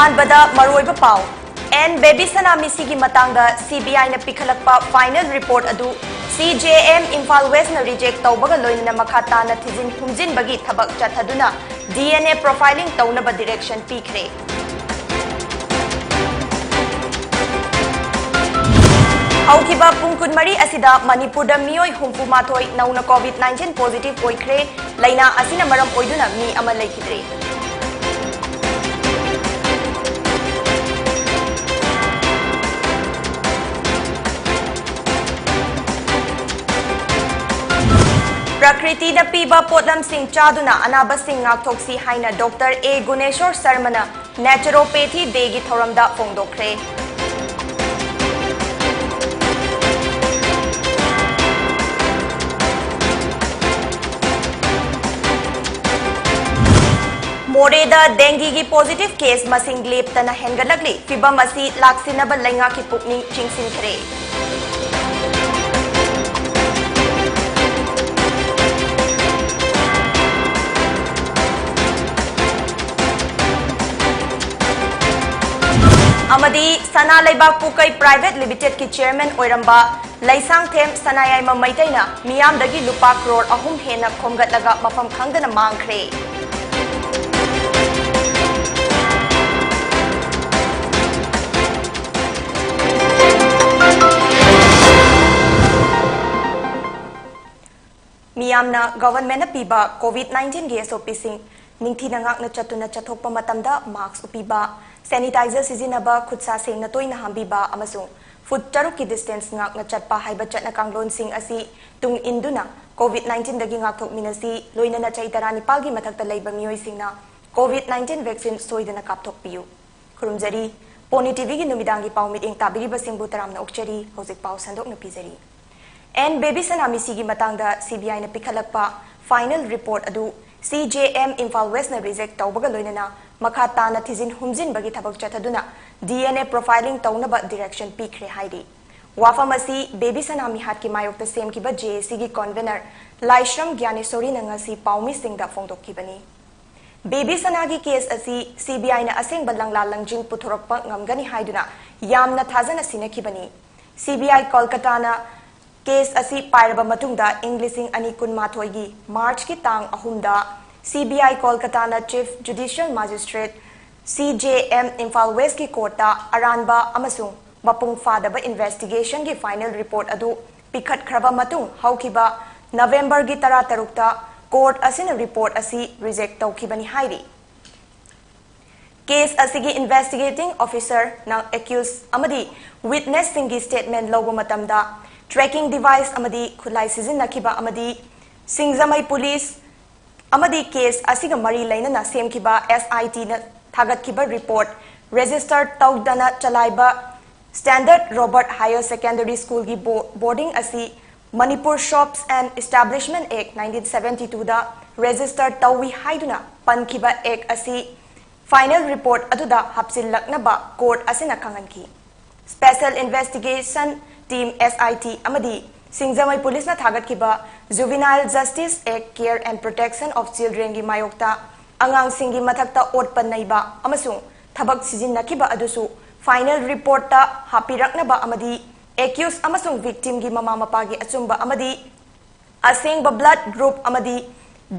अहानबदा मरोइबा पाव N baby सनामी सिगी मतंगदा CBI न पिखलकपा final report अदु CJM Imphal west न रिजेक्ट तौबगा लोइना मखा ताना थिजिन हुमजिन बगी थबक चथदुना DNA प्रोफाइलिंग तौनबा डायरेक्शन पीखरे हौकिबा पुंग कुनमरी असिदा मणिपुरदा मियोय हुमफु माथोय नौना COVID-19 पॉजिटिव ओइखरे लैना असिना मरम ओइदुना मी अमा लैखिद्रे प्रकृति द पीबा पोटलम सिंह चादुना अनाबा सिंह नागथोक्सी हाइना डॉक्टर ए गुनेश्वर शर्मना नेचुरोपैथी देगी थौरमदा फोंदोखरे मोरेदा डेंगी की पॉजिटिव केस मसिंग लेपतना हेंगलगली फिबम असी लाक्सिनबा लैंगा की पुकनिंग चिंगसिनखरे अमदी सना लेबाक पुकई प्राइवेट लिमिटेड की चेयरमैन ओइरंबा लैसांग थेम सनायाइमा मैतैना मियामदगी लुपा करोड़ अहुम हेना खोमगतलगा मफम खंगदना मांगखरे मियामना गवर्नमेंट पीबा COVID-19 गे SOP सिंह निंगथीना ngakna chatuna chathokpa matamda mask upiba sanitizer sizinaba khutsa sengna toina hambiba amasung foot taruk ki distance ngakna chatpa haiba chatna kanglon sing asi tung induna COVID-19 dagi ngakthok minasi loinana chaitara nipal gi mathakta leiba miyoi singna COVID-19 vaccine soidana kapthok piyu khurumjari PONYTV gi numidangi pawmit ing tabiriba singbu taramna okchari hojik paw sandokna pizari and baby sanami sigi matangda CBI na pikhalakpa final report adu CJM Imphal west न reject तौबगा लोइनना मखा ताना थिजिन हुमजिन बगी थबक चथदुना DNA प्रोफाइलिंग तौनबा डायरेक्शन पीखरे हाइदी वाफामसी बेबी सनामी हाट की मायोक्ता सेमकिबा JAC की कन्वेनर लाइश्रम ज्ञानेश्वरी नंगसी पाउमी सिंगदा फोंदोक्किबनी बेबी सनागी केस असी CBI न असेंग बलंगला लंजिंग पुथोरकपा ngamgani हाइदुना यामना थाजना सिनखिबनी CBI कोलकाता न केस असी पायरबा मतुंगदा इंग्लिशिंग अनि कुनमाथोयगी मार्च की तांग अहुमदा CBI कोलकाता न chief judicial magistrate CJM Imphal west की कोर्टा अरानबा अमसुंग मपुंग फादबा इन्वेस्टिगेशन की फाइनल रिपोर्ट अदु पिखट खरबा मतुंग हौखिबा नवेंबर की 13 कोर्ट असिन रिपोर्ट असी रिजेक्ट तौखिबनी हाइरी केस असिगी इन्वेस्टिगेटिंग ऑफिसर न एक्यूज अमदी विटनेस सिंगी स्टेटमेंट लोगो मतमदा ट्रैकिंग डिवाइस अमदी खुलाई सिजिनखिबा अमदी सिंगजमई पुलिस अमदी केस असिगा मरी लैनना सेमखिबा SIT न थागतखिबा रिपोर्ट रजिस्टर तौदना चलाइबा standard Robert higher secondary school की बोर्डिंग असी Manipur shops and establishment act 1972 दा रजिस्टर तौवी हाइदुना पनखिबा एक्ट असी फाइनल रिपोर्ट अदुदा हप्सिलकनबा कोर्ट असिना खंगनखि स्पेशल इन्वेस्टिगेशन टीम SIT अमदी सिंगजमई पुलिस न थागतखिबा juvenile justice act care and protection of children की मायोक्ता अंगांग सिंगी मथक्ता ओटपन नैबा अमसुंग थबक सिजिनखिबा अदुसु फाइनल रिपोर्ट ता हापिरकनबा अमदी एक्यूज अमसुंग विक्टिम की ममा मपा की अचुंबा अमदी असेंग ब्लड ग्रुप अमदी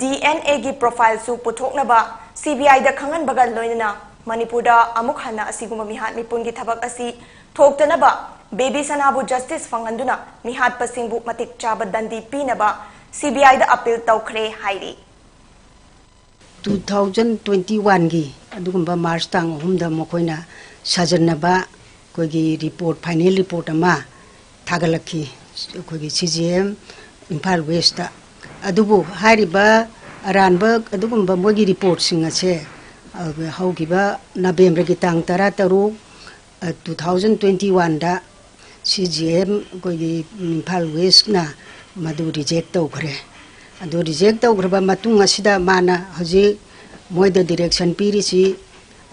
DNA की प्रोफाइल सु पुथोकनबा CBI दा खंगनबगा लोइनना मणिपुरदा अमुक हन्ना असिगुम मिहात मिपुन की थबक असि थोक्तनबा बेबी सनाबु जस्टिस फंगंदुना मिहात पसिंगबु मतिक चाबा दंडी पीनबा CBI दा अपील तौखरे हाइरी 2021 गी अदुगुंबा मार्च तांग हुमदा मखोइना साजनबा कोगी रिपोर्ट फाइनल रिपोर्ट अमा थागलखी कोगी CJM इम्फाल वेस्ट दा अदुबु हारिबा अरानबा अदुगुंबा मोगी रिपोर्ट सिंग असे हौगिबा नवेंबर की तांग 13 2021 दा CJM कोगी इम्फाल वेस्ट ना मधु रिजेक्ट तौखरे अदो रिजेक्ट तौखरबा मतुंग असिदा माना हजि मोइदा डायरेक्शन पीरिसी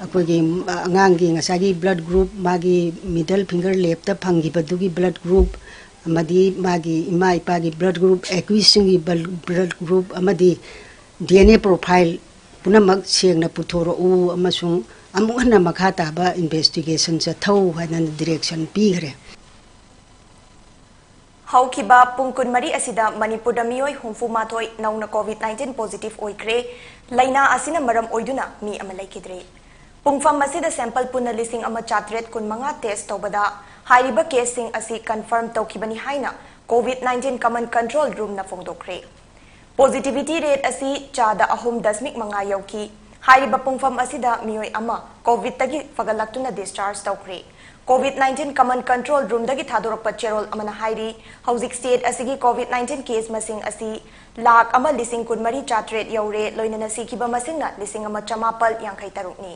अकोगी अंगांगी ngसागी ब्लड ग्रुप मागी मिडल फिंगर लेफ्ट फंगिबदुगी ब्लड ग्रुप अमदी मागी इमा इपागी ब्लड ग्रुप एक्विसिंगी ब्लड ग्रुप अमदी DNA प्रोफाइल पुनमक सेंगना पुथोरो उ अमसुंग अमुक हन्ना मखा ताबा इन्वेस्टिगेशन चथौ हाइना डायरेक्शन पीखरे हौखिबा पुंग कुनमरी असिदा मणिपुर मियोय हुंफुमाथोय नौना कोविड-19 पॉजिटिव ओइक्रे लाइना असिना मरम ओइदुना मी अमा लैखिद्रे पुंगफम असिदा सैंपल पुना लिसिंग अमा चात्रेट कुनमंगा टेस्ट तौबदा हाइरिबा केसिंग असि कन्फर्म तौखिबनी हाइना कोविड-19 कमन कंट्रोल रूम ना फोंदोक्रे पॉजिटिविटी रेट असि चादा 3.5 यौखी हाइरिबा पुंगफम असिदा मियोय अमा कोविड तगी फगलक्तुना डिस्चार्ज तौक्रे कोविड-19 कमन कंट्रोल रूम दगी थादोरप चेरोल अमना हाइरी हौजिक स्टेट असिगी कोविड-19 केस मसिंग असि लाख अमा लिसिंग कुनमरी चात्रेट यौरे लोइनना सिखिबा मसिंगना लिसिंग अमा चमापल यांखै तरुकनी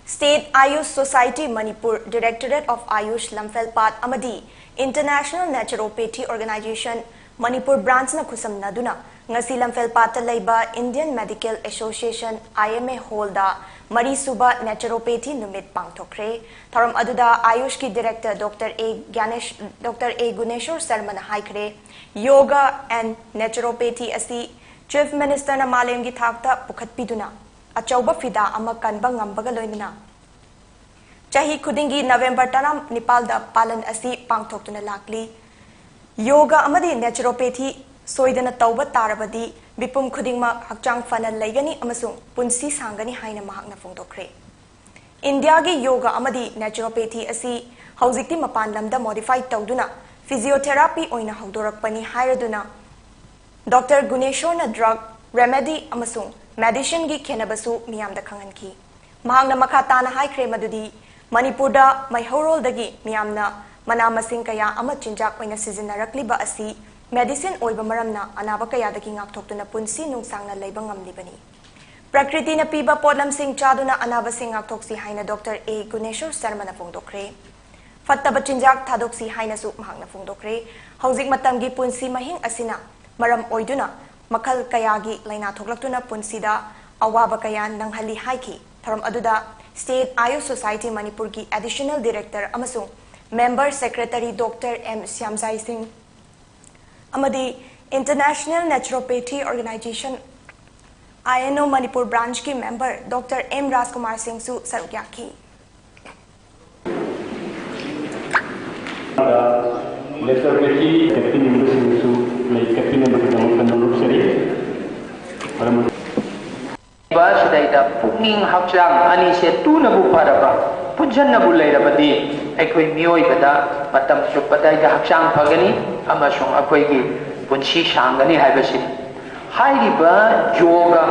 state AYUSH society Manipur directorate of AYUSH लमफेलपात अमदी international naturopathy organisation Manipur branch न खुसमनदुना ngasi lamfelpat laiba Indian Medical Association IMA Holda Marisuba Naturopathy Numit Pangthokre Tharam aduda Ayush ki director Dr. A Guneshwar Sarman haikre Yoga and Naturopathy asi Chief Minister na malem gi thakta pukhatpiduna achauba fida ama kanba ngambaga loinana chahi khudingi November tanam Nepal da palan asi pangthoktuna lakli Yoga amadi Naturopathy सोइदना तौबा तारबदी बिपुम खुदिंगमा हक्चांग funnel लैगनी अमसुंग पुंसी सांगनी हाइना महाकना फोंदोक्रे India गी yoga अमदी naturopathy असि हौजिक्ति मपान lambda modify तौदुना physiotherapy ओइना हौदोरकपनी हाइरदुना doctor Guneshwar न drug remedy अमसुंग medicine गी खेनबसु मियामदा खंगनखी महाकना मखा ताना हाइख्रे मदुदी मणिपुरदा मैहौरोलदगी मियामना मना मसिंग कया अमा चिंजाक ओइना सिजनरकलिबा असि medicine ओइबा मरमना अनाबा कयादगी ngaktoktuna punsi nungsangna leiba ngamlibani prakriti na piba potlam sing chaduna anaba sing ngaktoksi haina Dr. A Guneshwar Sarmana fongdokre fattaba chinjak thadoksi haina su mahakna fongdokre hauzik matamgi punsi mahing asina maram oiduna makhal kayagi laina thoklaktuna punsida awaba kaya nanghali haiki tharam aduda State Ayush Society Manipur ki additional director amasung member secretary Dr. M Syamjai Singh amadi International Naturopathy Organization INO Manipur branch ki member Dr. M Rajkumar Singh su sarukyaki Naturopathy captain member su like captain member dalam kanun seri bas daida pukning hakchang ani se tu na bu paraba pujan na bu leirabadi aikoi mioi bada matam chupadai da hakchang phagani amasung akoi gi punsi sangani haibasi hairiba yoga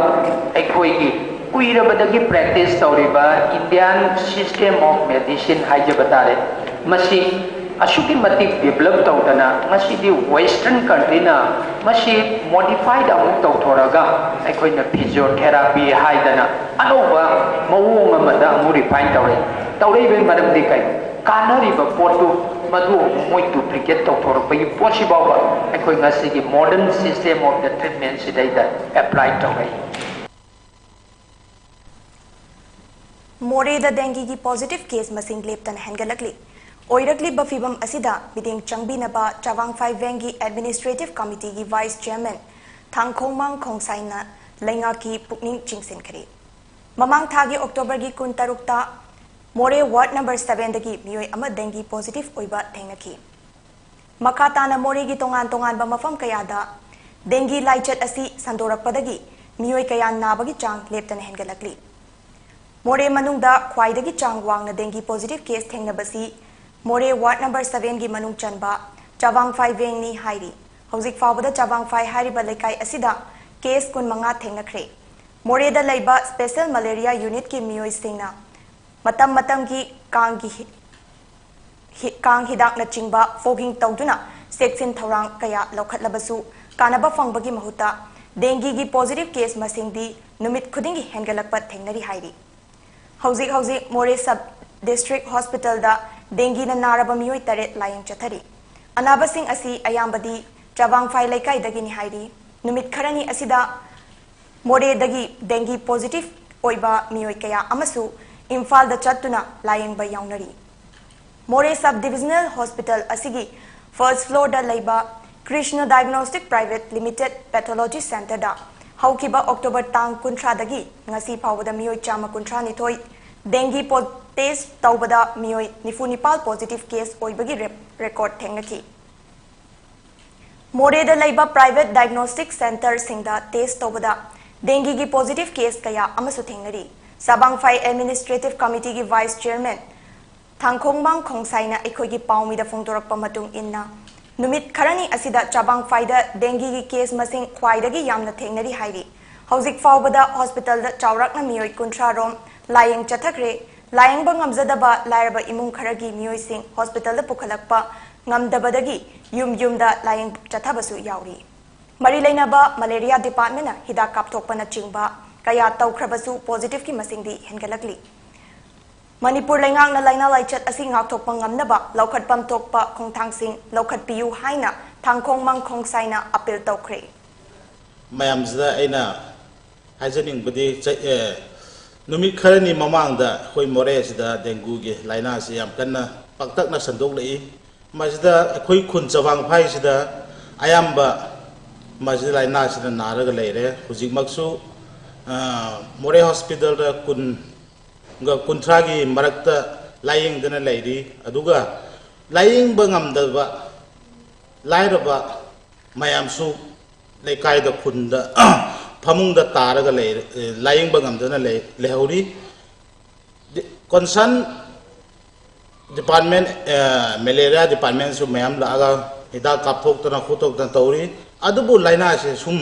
aikoi gi kuirabadagi practice tauriba Indian system of medicine haijabatare masi asuki matik develop taudana masi di western country na masi modified amuk tautoraga aikoi na physiotherapy haidana anoba mawong amada amu refine taurei be madam di kai kanariba potu madu moi duplicate tautorapagi possible aikoi ngasi gi modern system of the treatment sidaida apply taurai Moreh द dengue की positive case मसिंग लेप्तन हेंगलकली ओइरकली बफिबम असिदा बिदिंग चंगबिनबा चावांगफाई वेंगी एडमिनिस्ट्रेटिव कमिटी की वाइस चेयरमैन थांगखोंगमांग खोंगसाइना लैंगा की पुकनिंग चिंगसिन खरे ममांग थागी अक्टोबर की 16 मोरे वार्ड नंबर 7 दगी मियोय अमा डेंगी पॉजिटिव ओइबा थेंगनखी मखाताना मोरे की तोंगान तोंगान बा मफम कयादा डेंगी लाइचत असि संदोरकपदगी मियोय कया नाबगी चांग लेप्तन हेंगलकली मोरे मनुंगदा ख्वाइदगी चांग वांगना डेंगी पॉजिटिव केस थेंगनबसी मोरे वार्ड नंबर 7 की मनुंग चनबा चावांगफाई वेंगनी हाइरी हौजिक फावदा चावांगफाई हारिबा लेकाई असिदा केस 15 थेंगनखरे मोरेदा लैबा स्पेशल मलेरिया यूनिट की मियोय सिंगना मतम मतम की कांग हिदाक न चिंगबा फोगिंग तौदुना सेक्सिन थौरांग कया लौखटलबसु कानबा फंगबगी महुता डेंगी की पॉजिटिव केस मसिंगदी नुमित खुदिंगी हेंगलकपा थेंगनरी हाइरी हौजिक मोरे सब डिस्ट्रिक्ट हॉस्पिटल दा डेंगी ना नारबा मियोय तरेत लायंग चथरी अनाबसिंग असि अयामबदी चावांगफाई लेकाई दगिनी हाइरी नुमित खरनी असिदा मोरे दगी डेंगी पॉजिटिव ओइबा मियोय कया अमसु इम्फाल दा चत्तुना लायंग बा याउनरी मोरे सब डिविजनल हॉस्पिटल असिगी फर्स्ट फ्लोर दा लैबा Krishna diagnostic private limited pathology centre दा हौकिबा अक्टोबर तांग कुंथ्रादगी ngasi फावदा मियोय चामा कुंथ्रा निथोय dengue test tawbada miyoy nifunipal positive case oibagi record thengaki more da laiba private diagnostic center singda test tawbada dengue gi positive case kaya amasu thengari sabang phai administrative committee gi vice chairman thangkhongbang khongsaina ekhogi paumi da phongdorak pamatung inna numit kharani asida chabang phai da dengue gi case masing khwaidagi yamna thengnari hairi hauzik fawbada hospital da chawrakna miyoy kunthra rom layeng chathakre layeng bangam zadaba lairaba imung kharagi miyoy sing hospital da pukhalakpa ngamdabadagi yum da layeng chathabasu yauri mari lainaba malaria department na hidak kapthokpa na chingba kaya tawkhrabasu positive ki masing di hengalakli Manipur lengang na laina laichat asi ngakthokpa ngamnaba laukhat pam thokpa khongthang sing laukhat piu haina thangkhong mang khongsaina appeal tawkhre mayamzda aina hajaning budi numit kharani mamangda khoi mores da dengue ge laina si yam kanna paktak na sandok lei majda khoi khun chawang phai sida ayamba majda laina sida naraga leire hujik maksu more hospital da kun ga kunthra gi marakta laying dana leiri aduga laying bangam da ba lairaba mayamsu lekai da khunda famung da taraga laying bangam dana lehori concern department malaria department su mayam laga ida kapthok tana khutok tan tawri adubu laina se sum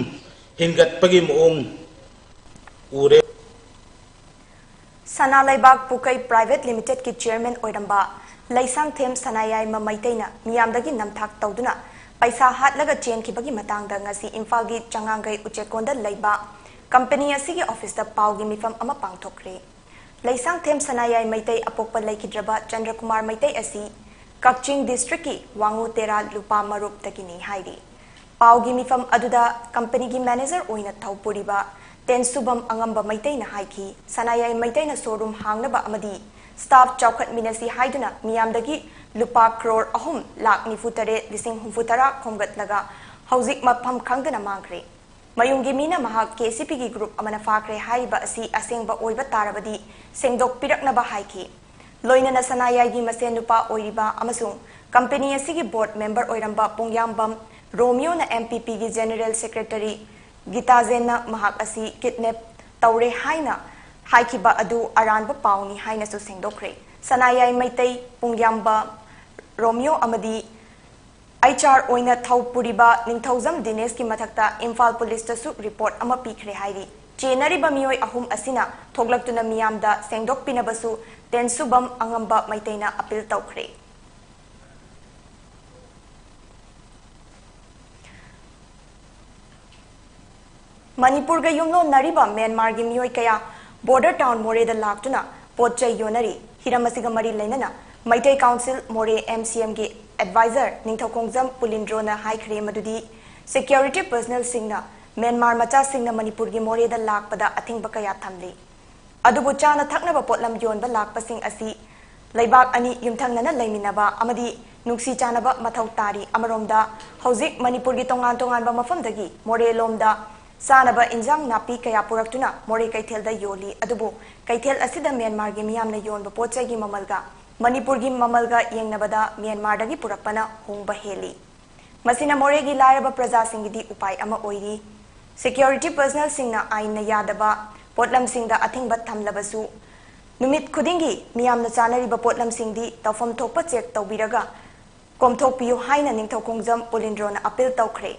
hingat pagi moong ure Sana Laibak Pukai Private Limited ki chairman oiramba Laisang Them Sanayai Mamaitaina miyamdagi namthak tawduna paisa hatlaga chen khibagi matangda ngasi Imphal gi changangai uchekonda laiba company asigi office da pawgi mifam ama pangthokre Laisang Them Sanayai Maitai apokpa laikhidraba Chandra Kumar Maitai asi Kakching district ki Wangu Tera Lupa Marup takini hairi pawgi mifam aduda company gi manager oina thawpuriba Ten subam angamba maitai na haiki sanayai maitai na showroom hangnaba amadi staff chawkhat minasi haiduna miyamdagi lupa crore ahum lakh nifutare lising humfutara khomgatlaga hauzik mafam khangdana mangkre mayungi mina mahak KCP gi group amana fakre haiba asi asengba oiba tarabadi sengdok piraknaba haiki loinana sanayai gi masen lupa oiriba amasung company asigi board member oiramba pungyambam Romeo na MPP gi general secretary Gita Zenna mahak asi kidnap tawre haina haikiba adu aranba pauni haina su sengdokre sanayai maitai pungyamba Romeo amadi HR oina thawpuriba ningthauzam Dinesh ki mathakta Imphal police ta su report ama pikre hairi chenari ba mioi ahum asina thoglaktuna miyamda sengdok pinabasu tensubam angamba maitaina appeal tawkhre Manipur ga yumlo nariba Myanmar gi mioi kaya border town more da laktuna potchai yonari hiramasiga mari lainana Maitai Council more MCM gi advisor ningthokongjam Pulindro na haikhre madudi security personnel singna Myanmar macha singna Manipur gi more da lakpada athingba kaya thamli adubu chana thaknaba potlam yonba lakpasing asi laibak ani yumthangnana laiminaba amadi nungsi chanaba mathau tari amaromda hauzik Manipur gi tongan ba mafamdagi more lomda Sanaba injang napi kaya puraktuna more kaithel da yoli adubu kaithel asida Myanmar gi miyamna yonba potchai gi mamalga Manipur gi mamalga yengnabada Myanmar dagi purakpana hongba heli masina more gi lairaba praja singidi upai ama oiri security personnel singna aina yadaba potlam singda athingba thamlabasu numit khudingi miyamna chanariba potlam singdi tawfam thokpa check tawbiraga komthokpiyu haina ningthokongjam Pulindrona appeal tawkhre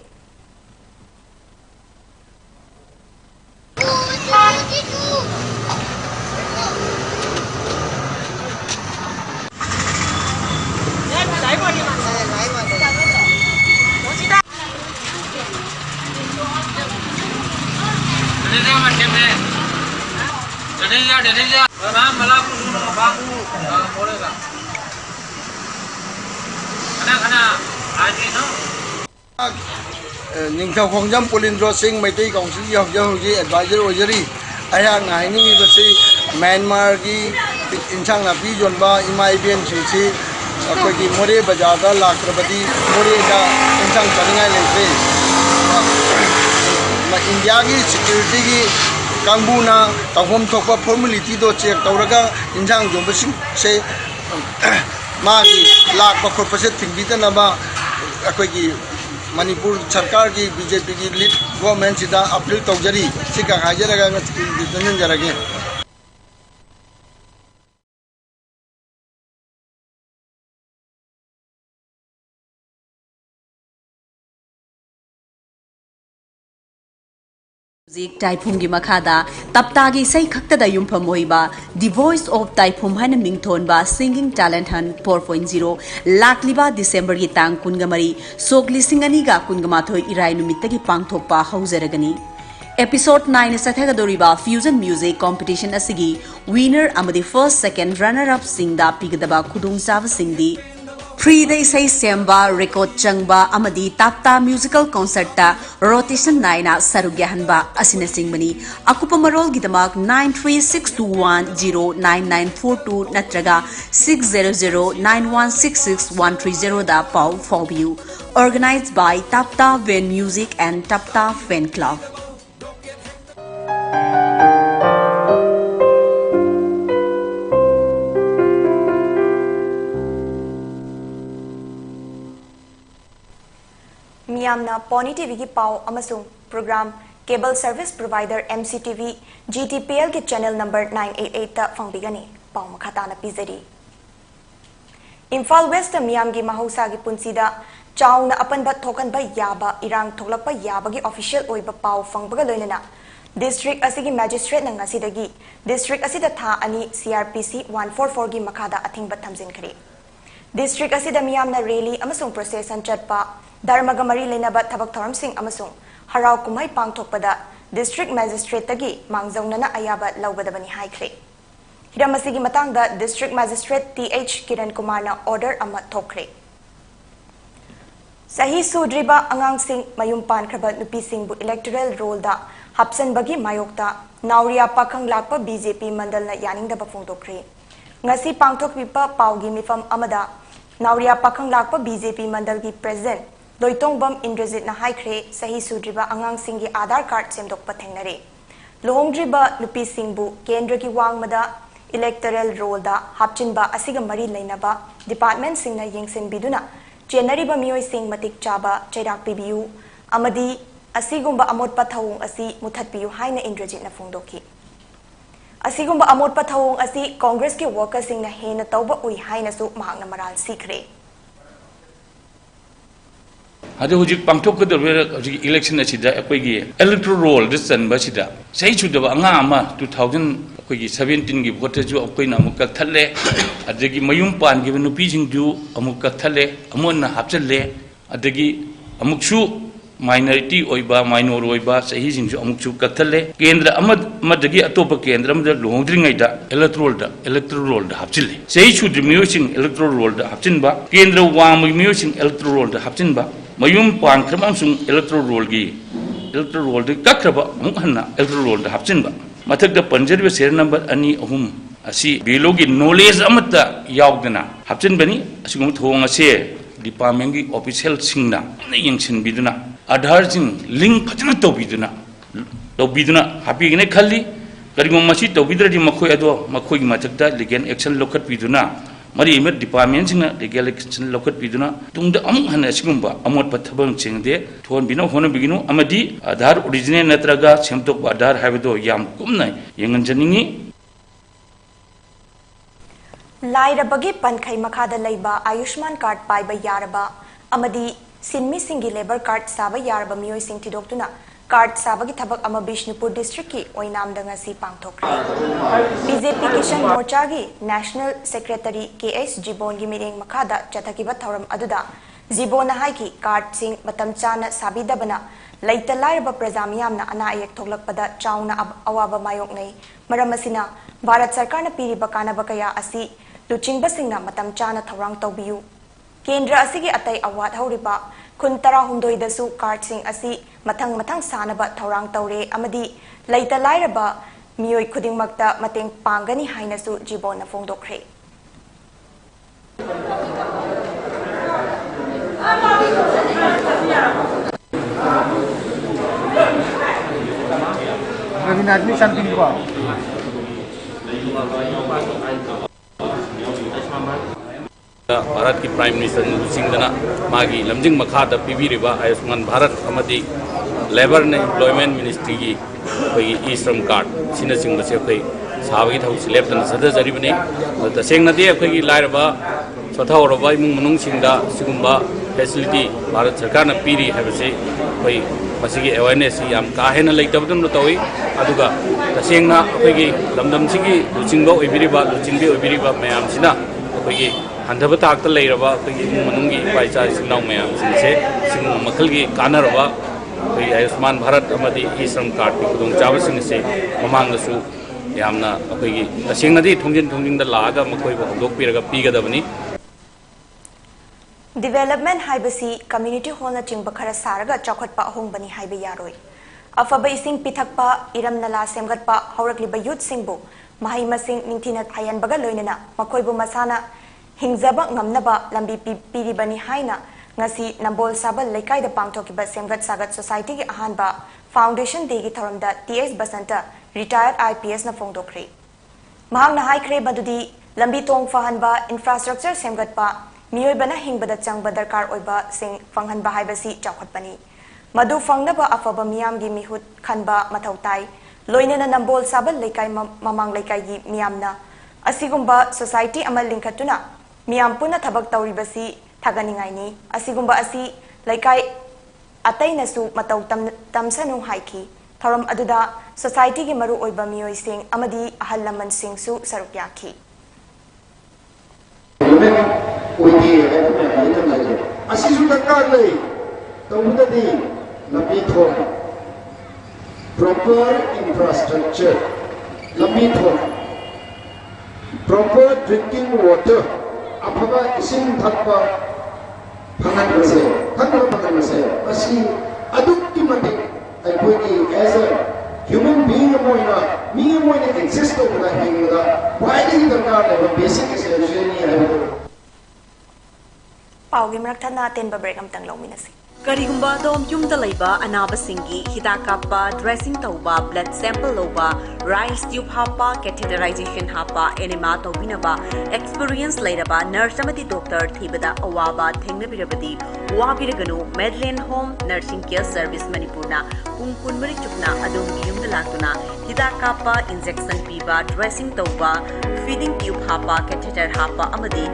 Ningthau Khongjam Pulindro Singh Maitai Council gi hauji advisor ojari aya ngaini mi basi Myanmar gi insang napi jonba imai ben chi akoi gi more bazar da lakrabadi more da insang chaningai leite India की security की कांगबुना तौफम थोपा formality दो check तौरगा इंजांग जोबसिंग से मागी लाख पखोट से थिंगबीदनबा अखोगी मणिपुर सरकार की BJP की लीड गवर्नमेंट सिदा अपील तौजरी सिका हाजरगा नंजरगे Music Taipum gi makada taptagi sai khaktada yumpham hoiba The Voice of Taipum haina mingthonba singing talent hunt 4.0 lakliba December gi tang kungamari soglising ani ga kungamathoi irai numittagi pangthokpa haujaragani Episode 9 sathagadoriba Fusion Music Competition asigi winner amadi first second runner up singda pigadaba khudung sawa singdi Free day say semba record changba amadi tapta musical concert ta rotation naina sarugyahanba asina singmani akupa marol gidamak 9362109942 natraga 6009166130 da pau fawbiu organized by Tapta Ven Music and Tapta Fan Club मियामना PONYTV की पाव अमसुंग program cable service provider MCTV GTPL के channel number 988 ता फंगबिगनी पाव मखाताना पिजरी Imphal waste मियाम की महौसा की पुंसीदा चाउना अपन बत थोकन ब याबा इरांग थोलप याबा की ऑफिशियल ओइब पाव फंगबगा लोइनना डिस्ट्रिक्ट असिगी मैजिस्ट्रेट नंगासिदगी डिस्ट्रिक्ट असिदा था अनि CRPC 144 की मखादा अथिंग बथमजिन खरे डिस्ट्रिक्ट असिदा मियामना रैली अमसुंग प्रोसेसन चटपा धर्मगा मरी लेनबा थबक थौरमसिंग अमसुंग हराव कुमाई पांगथोकपदा डिस्ट्रिक्ट मैजिस्ट्रेट तगी मांगजौनना अयाबा लौगदबनी हाइख्रे हिरमसिगी मतंगदा डिस्ट्रिक्ट मैजिस्ट्रेट TH किरण कुमारना ऑर्डर अमा थोखरे सही सुद्रिबा अंगांगसिंग मयुम पानख्रबा नुपिसिंगबु इलेक्टोरल रोलदा हप्सनबगी मायोक्ता नावरिया पाखंग Lakpa BJP मंडलना यानिंगदबा फोंदोखरे ngasi pangthokpipa paugi mifam amada nauriya pakhang lakpa BJP mandal gi president Loitongbam Indrajit na haikre sahi sudriba angang singgi Aadhar card semdok pathengnare lohongdriba nupi singbu kendra ki wangmada electoral roll da hapchinba asiga mari leinaba department singna yengsin biduna chenariba mioi sing matik chaba chairak pibiu amadi asigumba amot pathawung asi muthatpiu haina Indrajit na phongdoki असिगुम्बा अमोट पथावोंग असि कांग्रेस के workers सिंगना हेना तौबा उइ हाइनसु महांगना moral सिखरे अदो हुजिक पांथोकदबे हुजिक election असिदा अखोइगी electoral roll दिसनबा सिदा सही सुदबा अंगा अमा 2017 गी भोटजु अखोइना अमुक कथले अदगी मयुम पानगी नुपीजिंगजु अमुक कथले अमोना हापचले अदगी अमुकसु माइनॉरिटी ओइबा माइनोर ओइबा सही जिंजु अमुकसु कथले केंद्र अमदगी अतोप केंद्र अमद लोंद्रिंगैदा इलेक्टोरल रोल दा हापचिले सही सुद्रि मियोसिंग इलेक्टोरल रोल दा हापचिनबा केंद्र वाम मियोसिंग इलेक्टोरल रोल दा हापचिनबा मयुम पांख्रमसुंग इलेक्टोरल रोल दा कखरबा मुखन्ना इलेक्टोरल रोल दा हापचिनबा मथक दा पंजरबे सेर नंबर 2 3 असि बेलोगी नॉलेज अमता यावदना हापचिनबनी असिगुम थोंग असे डिपार्टमेंट की ऑफिशियल सिंगना यंगसिन बिदुना आधार जिंग लिंक फजना तौबीदुना हापीगने खल्ली करिगुम मसी तौबीद्रदि मखोय अदो मखोयगी मथकता लीगल एक्शन लौखट पीदुना मरी इमे डिपार्टमेंट सिंगना लीगल एक्शन लौखट पीदुना तुंगदा अमुक हन असिगुम्बा अमोट पथबंग चिंगदे थोन बिनो होन बिगिनु अमदी आधार ओरिजिनल नत्रगा सेमतोक आधार हाइबदो याम कुमना यंगनजनिंगी लाइरबगी पनखै मखादा लैबा आयुष्मान कार्ड पाइबा यारबा अमदी सिनमी सिंगी लेबर कार्ड साबा यारबा मियोय सिंग थिदोक्तुना कार्ड साबगी थबक अमा बिष्णुपुर डिस्ट्रिक्ट की ओइनाम दंगसी पांगथोखरे बीजेपी किशन मोर्चा की नेशनल सेक्रेटरी KS जिबोन की मिरेंग मखादा चथकिबा थौरम अदुदा जिबोन हाई की कार्ड सिंग मतम चाना साबिदबना लैता लाइरबा प्रजा मियामना अना अयेक थोकलकपदा चाउना अवाबा मायोकनै मरम असिना भारत सरकार न पीरिबा कानबा कया असि लुचिंगबा सिंगना मतम चाना थौरांग तौबियु केंद्र असिगी अतै अवाद हौरिबा खुन 19 दसु कार्ड सिंग असि मथंग मथंग सानबा थौरांग तौरे अमदी लैता लाइरबा मियोय खुदिंगमक्ता मतेंग पांगनी हाइनसु जिबोन फोंदोखरे admission pili ba भारत की प्राइम मिनिस्टर सिंगना मागी लमजिंग मखादा पीबीरिबा आयुष्मान भारत अमदी लेबर ने एम्प्लॉयमेंट मिनिस्ट्री की कोई ई श्रम कार्ड सिना सिंग बसे कोई साबगी थौ सिलेक्टन सदजरिबने तसेंगनदि अखोगी लाइरबा सथावरबा इमुंग मनुंग सिंगदा सिगुंबा फैसिलिटी भारत सरकार न पीरी हैबसे कोई मसिगी अवेयरनेस याम काहेना लेतबदन तोई अदुगा तसेंगना अखोगी लमदम सिगी लुचिंगबा ओइबिरिबा लुचिंगबि ओइबिरिबा मयाम सिना अखोगी हंधब ताकत लेरबा अखोगी इमुंग मनुंगी पाइचा सिंगनाव मयाम सिंसे सिंग मखलगी कानरबा कोई आयुष्मान भारत अमदी ई श्रम कार्ड की खुदोंग चाबसिंग से ममांगसु यामना अखोगी तसेंगनदि थोंजिंदा लागा मखोई बो हंदोकपिरगा पीगदबनी Development haibasi community hall na chingba khara saraga chawkhatpa ahongbani haiba yaroi. Afaba ising pithakpa iram nala semgatpa haurakliba youth singbu mahai masing ningthina thayanbaga loinana makoibu masana hingjaba ngamnaba lambi piribani haina ngasi Nambol Sabal Laikai da pangthokiba semgat sagat society gi ahanba foundation day gi thoramda TS Basanta retired IPS na phongdokre. Mahang na haikre badudi lambi tong fahanba infrastructure semgatpa मियोइबना हिंगबदा चंगबा दरकार ओइबा सिंग फंगहनबा हाइबसी चौखटपनी मधु फंगनबा अफबा मियामगी मिहुत खनबा मथौताई लोइनना नंबोल साबल लेकाई ममांग लेकाई गी मियामना असिगुंबा society अमल लिंखतुना मियाम पुना थबक तौरिबसी थागनिंगाइनी असिगुंबा असि लेकाई अतैनसु मतौ तमसनु हाइकी थौरम अदुदा society गी मरु ओइबा मियोइ सिंग अमदी अहल लमन सिंगसु सरुक याखी proper infrastructure, proper drinking water, apaba ising thakpa phanganase, asi adukki mate aipoi as a human being moina exist over hinga why did the card basic essentially Paugi maraktana tenba break amtang lawminasi. Karigumba dom yumda laiba anaba singi hidakapa dressing tauba blood sample loba rice tube hapa catheterization hapa enema tobinaba experience lairaba nurse amati doctor thibada awaba thengnabirabadi wabiraganu Medlane Home Nursing Care Service Manipurna pungkun mari chukna adom yumda laktuna hidakapa injection piba dressing tauba feeding tube hapa catheter hapa amadi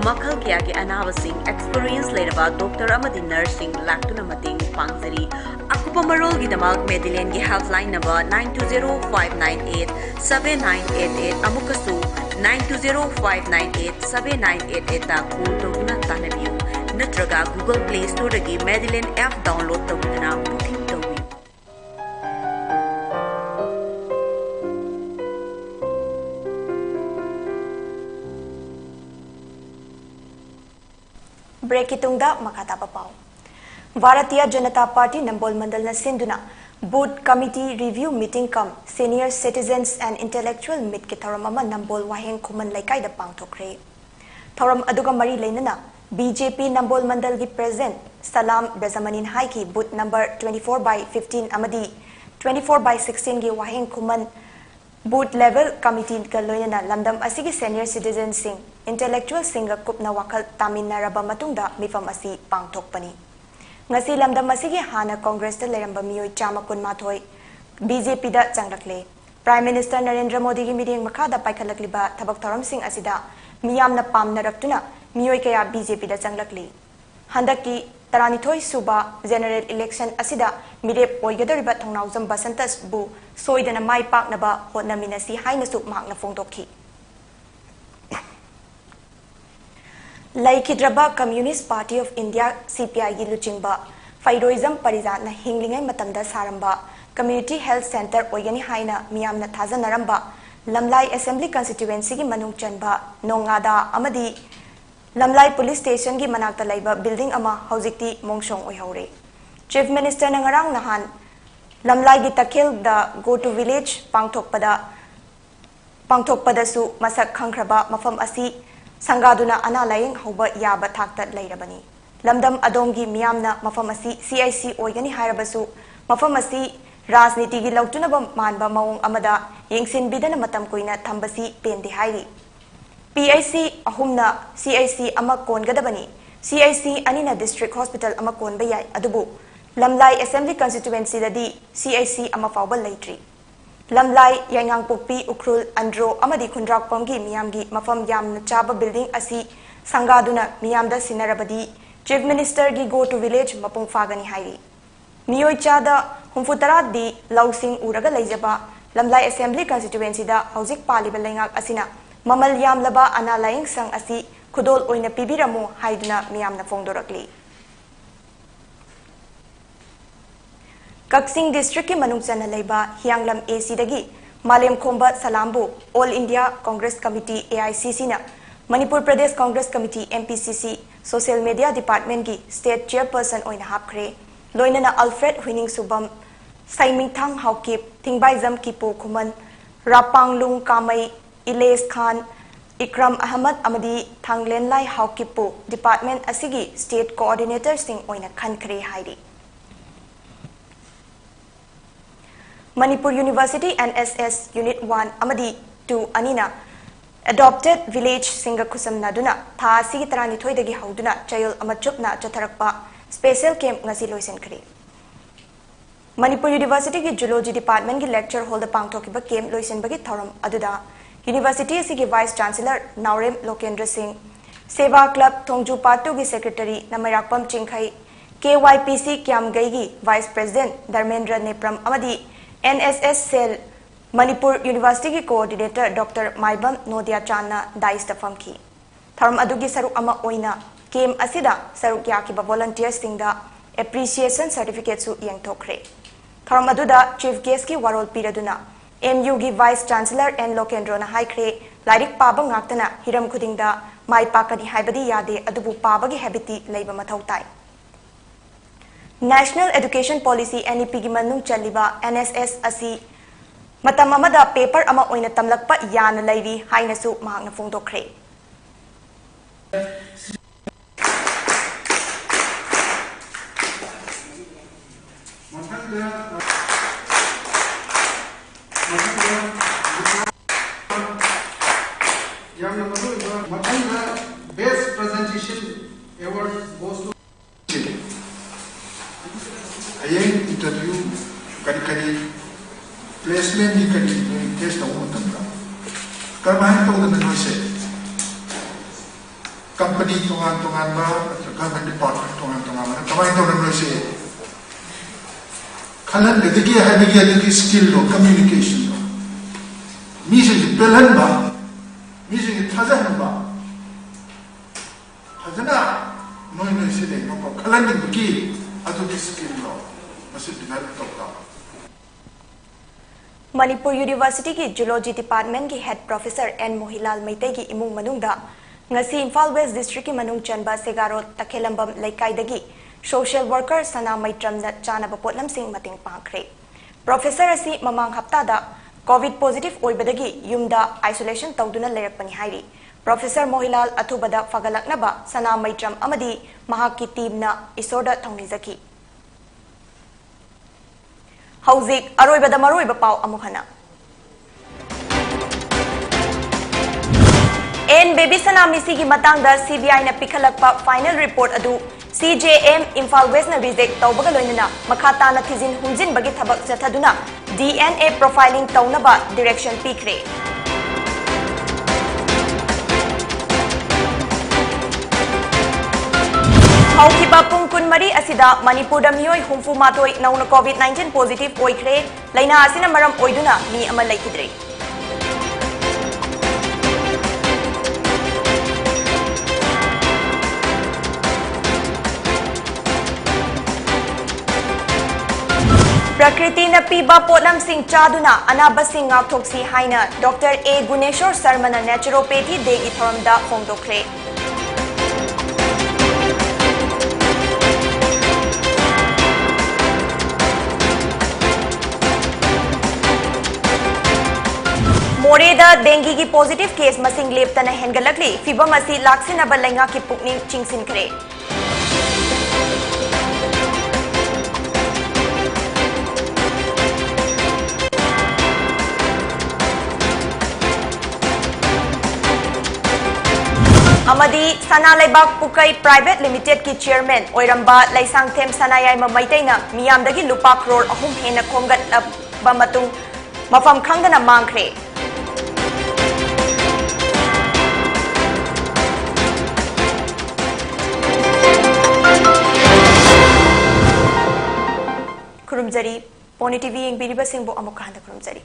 makhal kya ke anaba sing experience lairaba doctor amadi nursing tuna mating pangzari akupa marol gi damak Medlane gi helpline number 9205987988 amukasu 9205987988 ta call tawuna tanabiu natraga Google Play Store dagi Medlane app download tawuna booking tawi break itungda makata papau Bharatiya Janata Party Nambol Mandal na sinduna Board Committee Review Meeting kam Senior Citizens and Intellectual Meet ki thoram ama Nambol Waheng Khuman Laikai da pangthokre. Thoram aduga mari leinana BJP Nambol Mandal gi President Salam Bezamanin Hai ki booth number 24/15 amadi 24/16 gi Waheng Khuman booth level committee ka loinana lamdam asigi senior citizens sing intellectual sing kupna wakal taminaraba matungda mifam asi pangthokpani. Ngasi lamdam asigi hana Congress ta leramba miyoi chama kunmathoi BJP da changlakle Prime Minister Narendra Modi gi meeting makhada paikhalakliba thabak thoram sing asida miyamna pamnaraktuna miyoi kaya BJP da changlakli handaki taranithoi suba general election asida mirep oigadariba thongnawjam basantas bu soidana mai paknaba hotnaminasi hainasu mahakna phongdokhi Laikidraba Communist Party of India CPI gi luchingba Fairoism Parizatna hinglingai matamda saramba Community Health Center oigani haina miyamna thajanaramba Lamlai Assembly Constituency gi manung chanba Nongada amadi Lamlai Police Station gi manakta laiba building ama haujikti mongshong oihaure Chief Minister na ngarang nahan Lamlai gi takhil da go to village pangthokpada su masak khangkraba mafam asi Sangaduna ana laying hoba yaba thakta lairabani. Lamdam adongi miyamna mafamasi CIC oigani hairabasu mafamasi राजनीति की लौटुनब मानब मौंग अमदा येंगसिनबिदन मतम Koyna थंबसी पेंदे हाइरी PIC अहुमना CIC अमा कोनगदबनी CIC अनिना district hospital अमा कोनबा याय अदुबु लमलाई assembly constituency ददी CIC अमा फावबल लेट्री लमलाई यांगांगपोक्पी उख्रुल अंड्रो अमदी खुंद्राकपमगी मियामगी मफम यामना चाबा building असी संगादुना मियामदा सिनरबदी chief minister की गो टू विलेज मपुंग फागनी हाइरी मियोय चादा हुंफुतरा दी लौसिंग उरगा लेजबा लमलाई असेंबली कंस्टिट्यूएंसी दा हौजिक पालिबा लेंगाक असिना ममल यामलबा अना लाइंग संग असि खुदोल ओइना पिबिरमु हाइदुना मियामना फोंदोरकली कक्सिंग डिस्ट्रिक्ट की मनुंग चना लेबा हियांगलम AC दगी मालेम खोंबा सलामबु all India Congress committee AICC ना Manipur Pradesh Congress committee MPCC social media department की स्टेट चेयरपर्सन ओइना हापखरे लोइनना अल्फ्रेड हुइनिंग सुबम साइमिंगथांग हाउकिप थिंगबाइजम किपो खुमन रापांगलुंग कामई इलेस खान इक्रम अहमद अमदी थांगलेनलाई हाउकिपो डिपार्टमेंट असिगी स्टेट कोऑर्डिनेटर सिंह ओइना खनखरे हाइरी मणिपुर यूनिवर्सिटी NSS यूनिट 1 अमदी 2 अनिना adopted village singa khusam naduna tha si tarani thoidagi hauduna chayol amachupna chathrakpa special camp ngasi loisen khri Manipur University ki Zoology Department ki lecture hall da pangthokiba camp loisen bagi thoram aduda University si ki Vice Chancellor Naurem Lokendra Singh Seva Club Thongju Patu ki Secretary Namarakpam Chingkhai KYPC Kyamgai ki Vice President Dharmendra Nepram amadi NSS Cell Manipur University की coordinator doctor Maibam नोदिया चांना दाइस दफम की थर्म अदुगी सरुक अमा ओइना केम असिदा सरुक याकिबा वॉलंटियर्स सिंगदा एप्रिसिएशन सर्टिफिकेट सु यंगथोखरे थर्म अदुदा चीफ गेस्ट की वरोल पीरदुना MU की वाइस चांसलर एन लोकेंद्रोना हाइखरे लाइरिक पाबा ngakतना हिरम खुदिंगदा माइ पाकनी हाइबदी यादे अदुबु पाबगी हैबिटी लेबा मथौ ताई नेशनल एजुकेशन पॉलिसी NEP की मनुंग चलिबा NSS असि मतम अमदा पेपर अमा ओइना तमलकपा याना Larry हाइनसु महांगना फोंदोखरे Best presentation award goes to interview kari placement ni kari test tawo matamda karmahan tawdana noise company tongan ba government department tongan ba kamai tawdana noise khalan ledigi habigi ledigi skill lo communication lo mise pelan ba mise thajan ba thajana noise le no khalan ledigi adu skill lo masi develop tawda Manipur university की zoology department की head professor N मोहिलाल मैते की इमुंग मनुंगदा ngasi Imphal waste district की मनुंग चनबा सेगारो तखेलंबम लेकाइदगी social worker सना मैत्रमना चानब पोटलम Singh मतिंग पांखरे professor असि ममांग हप्तादा Covid positive ओइबदगी युमदा isolation तौदुना लेरकपनि हाइरी professor मोहिलाल अथुबदा फगलकनबा सना मैत्रम अमदी महाकी टीमना इसोरदा थौनिजकी हौजिक अरोइबदा मरोइबा पाव अमुहना N baby सनामिसी की मतंगदा CBI ना पिखलकपा final report अदु CJM Imphal waste ना रिजेक्ट तौबगा लोइनना मखाताना थिजिन हुंजिन बगी थबक जथदुना DNA प्रोफाइलिंग तौनबा डायरेक्शन पीखरे हौखिबा पुंग कुनमरी असिदा मणिपुर मियोय हुंफु माथोय नौना COVID-19 पॉजिटिव ओइखरे लैना असिना मरम ओइदुना मी अमा लैखिद्रे प्रकृति न पीबा पोटलम सिंह चादुना अनाबा सिंह ngakthokसी हाइना doctor A Guneshwar Sharma naturopathy day की थोरमदा फोंदोखरे मोरेदा डेंगी की पॉजिटिव केस मसिंग लेपतना हेंगलकली फिबम असि लाक्सिनबा लैंगा की पुकनिंग चिंगसिनखरे Sana Laibak Pukai Private Limited ki Chairman Oiramba Laisang Them Sanayai Mamaitena Miyamdagi Lupa Crore Ahum Hena Khomgat Bamatung Mafam Khangdana Mangkre Kurumjari PONYTV ing biriba singbo amukahanda kurumjari